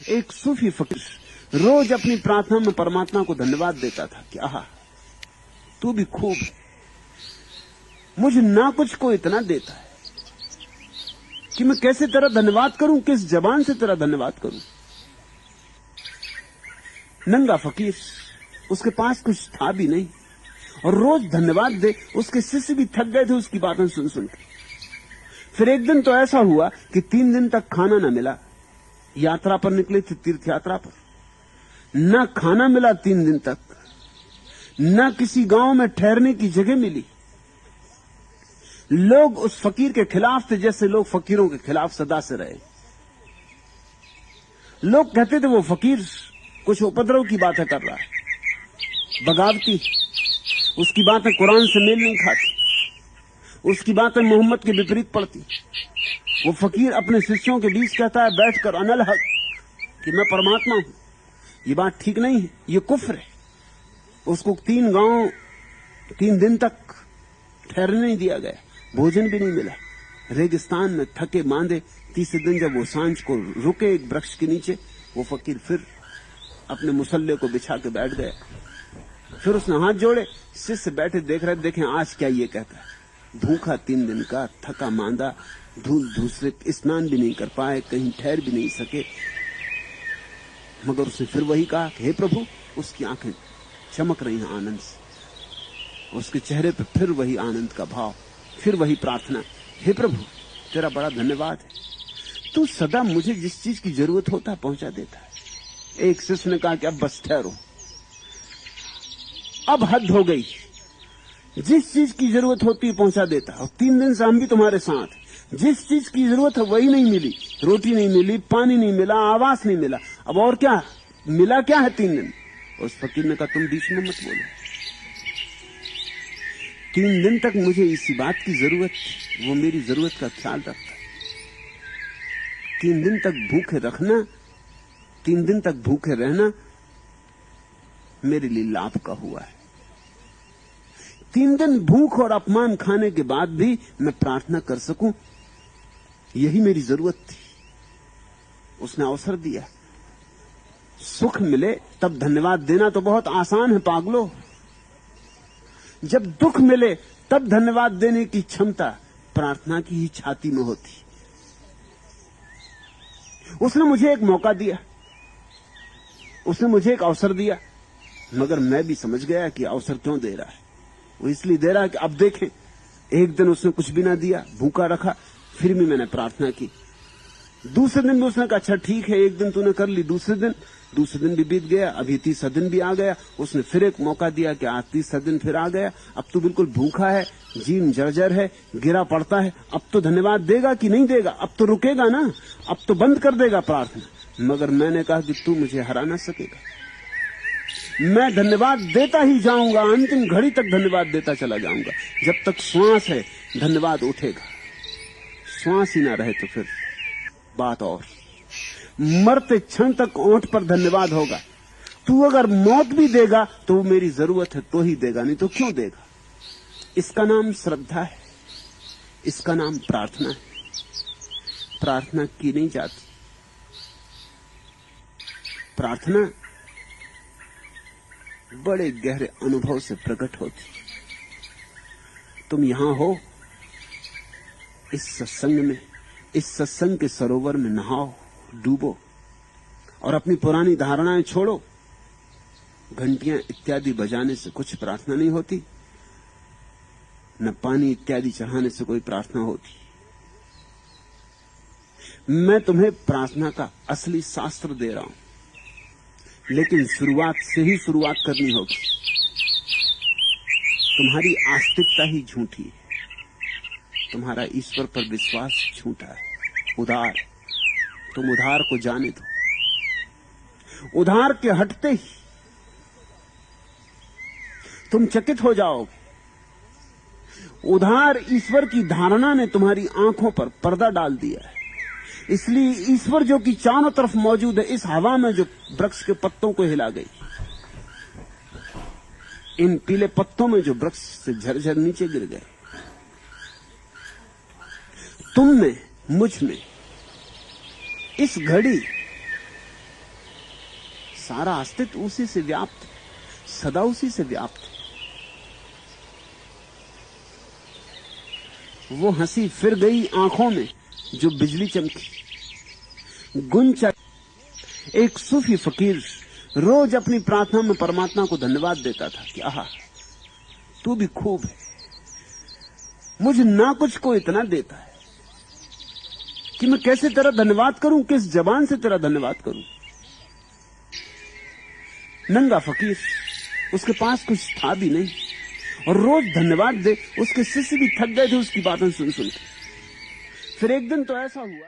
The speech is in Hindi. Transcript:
एक सूफी फकीर रोज अपनी प्रार्थना में परमात्मा को धन्यवाद देता था कि आहा, तू भी खूब है, मुझे ना कुछ को इतना देता है कि मैं कैसे तेरा धन्यवाद करूं, किस जबान से तेरा धन्यवाद करूं। नंगा फकीर, उसके पास कुछ था भी नहीं और रोज धन्यवाद दे। उसके शिष्य भी थक गए थे उसकी बातें सुन सुन के। फिर एक दिन तो ऐसा हुआ कि 3 दिन तक खाना न मिला। यात्रा पर निकले थे, तीर्थ यात्रा पर, न खाना मिला 3 दिन तक, न किसी गांव में ठहरने की जगह मिली। लोग उस फकीर के खिलाफ थे, जैसे लोग फकीरों के खिलाफ सदा से रहे। लोग कहते थे वो फकीर कुछ उपद्रव की बातें कर रहा है, बगावती, उसकी बातें कुरान से मेल नहीं खाती, उसकी बातें मोहम्मद के विपरीत पड़ती। वो फकीर अपने शिष्यों के बीच कहता है बैठकर अनल हक कि मैं परमात्मा हूं। ये बात ठीक नहीं है, ये कुफ्र है। उसको 3 दिन तक ठहरने नहीं दिया गया, भोजन भी नहीं मिला। रेगिस्तान में थके मांदे 30 दिन जब वो सांझ को रुके एक वृक्ष के नीचे, वो फकीर फिर अपने मुसल्ले को बिछा के बैठ गया। फिर उसने हाथ जोड़े, शिष्य बैठे देख रहे, देखें आज क्या ये कहता है। भूखा 3 दिन का, थका मांदा, धूल धूसरित, स्नान भी नहीं कर पाए, कहीं ठहर भी नहीं सके, मगर उसने फिर वही कहा कि हे प्रभु। उसकी आंखें चमक रही हैं आनंद से, उसके चेहरे पर फिर वही आनंद का भाव, फिर वही प्रार्थना, हे प्रभु तेरा बड़ा धन्यवाद है, तू सदा मुझे जिस चीज की जरूरत होता पहुंचा देता है। एक शिष्य ने कहा कि अब बस ठहरो, अब हद हो गई, जिस चीज की जरूरत होती है पहुंचा देता है। और 3 दिन से हम भी तुम्हारे साथ, जिस चीज की जरूरत है वही नहीं मिली, रोटी नहीं मिली, पानी नहीं मिला, आवास नहीं मिला, अब और क्या मिला, क्या है 3 दिन। उस फकीर ने कहा तुम बीच में मत बोलो, 3 दिन तक मुझे इसी बात की जरूरत थी, वो मेरी जरूरत का ख्याल रखता। 3 दिन तक भूखे रखना, 3 दिन तक भूखे रहना मेरे लिए लाभ का हुआ है। 3 दिन भूख और अपमान खाने के बाद भी मैं प्रार्थना कर सकूं, यही मेरी जरूरत थी। उसने अवसर दिया। सुख मिले तब धन्यवाद देना तो बहुत आसान है पागलो, जब दुख मिले तब धन्यवाद देने की क्षमता प्रार्थना की ही छाती में होती। उसने मुझे एक मौका दिया, उसने मुझे एक अवसर दिया, मगर मैं भी समझ गया कि अवसर क्यों दे रहा है। वो इसलिए दे रहा है कि अब देखें। एक दिन उसने कुछ भी ना दिया, भूखा रखा, फिर भी मैंने प्रार्थना की। दूसरे दिन भी उसने कहा अच्छा ठीक है, एक दिन तूने कर ली, दूसरे दिन भी बीत गया, अभी 30 दिन भी आ गया। उसने फिर एक मौका दिया कि आज 30 दिन फिर आ गया, अब तू बिल्कुल भूखा है, जीन जर्जर है, गिरा पड़ता है, अब तो धन्यवाद देगा कि नहीं देगा, अब तो रुकेगा ना, अब तो बंद कर देगा प्रार्थना। मगर मैंने कहा कि तू मुझे हरा ना सकेगा, मैं धन्यवाद देता ही जाऊंगा, अंतिम घड़ी तक धन्यवाद देता चला जाऊंगा। जब तक श्वास है धन्यवाद उठेगा, श्वास ही ना रहे तो फिर बात और। मरते क्षण तक ओंठ पर धन्यवाद होगा। तू अगर मौत भी देगा तो वो मेरी जरूरत है तो ही देगा, नहीं तो क्यों देगा। इसका नाम श्रद्धा है, इसका नाम प्रार्थना है। प्रार्थना की नहीं जाती, प्रार्थना बड़े गहरे अनुभव से प्रकट होती। तुम यहां हो, इस सत्संग में, इस सत्संग के सरोवर में नहाओ, डूबो और अपनी पुरानी धारणाएं छोड़ो। घंटियां इत्यादि बजाने से कुछ प्रार्थना नहीं होती, न पानी इत्यादि चढ़ाने से कोई प्रार्थना होती। मैं तुम्हें प्रार्थना का असली शास्त्र दे रहा हूं, लेकिन शुरुआत से ही शुरुआत करनी होगी। तुम्हारी आस्तिकता ही झूठी है, तुम्हारा ईश्वर पर विश्वास झूठा है, उधार। तुम उधार को जाने दो। उधार के हटते ही तुम चकित हो जाओगे। उधार ईश्वर की धारणा ने तुम्हारी आंखों पर पर्दा डाल दिया है। इसलिए ईश्वर जो कि चारों तरफ मौजूद है, इस हवा में जो वृक्ष के पत्तों को हिला गई, इन पीले पत्तों में जो वृक्ष से झरझर नीचे गिर गए, तुम में, मुझ में, इस घड़ी सारा अस्तित्व उसी से व्याप्त, सदा उसी से व्याप्त है। वो हंसी फिर गई आंखों में जो बिजली चमकी। गुंचा एक सूफी फकीर रोज अपनी प्रार्थना में परमात्मा को धन्यवाद देता था कि आहा, तू भी खूब है, मुझे ना कुछ को इतना देता है कि मैं कैसे तेरा धन्यवाद करूं, किस जबान से तेरा धन्यवाद करूं। नंगा फकीर, उसके पास कुछ था भी नहीं, और रोज धन्यवाद दे। उसके शिष्य भी थक गए थे उसकी बातें सुन सुन के। फिर एक दिन तो ऐसा हुआ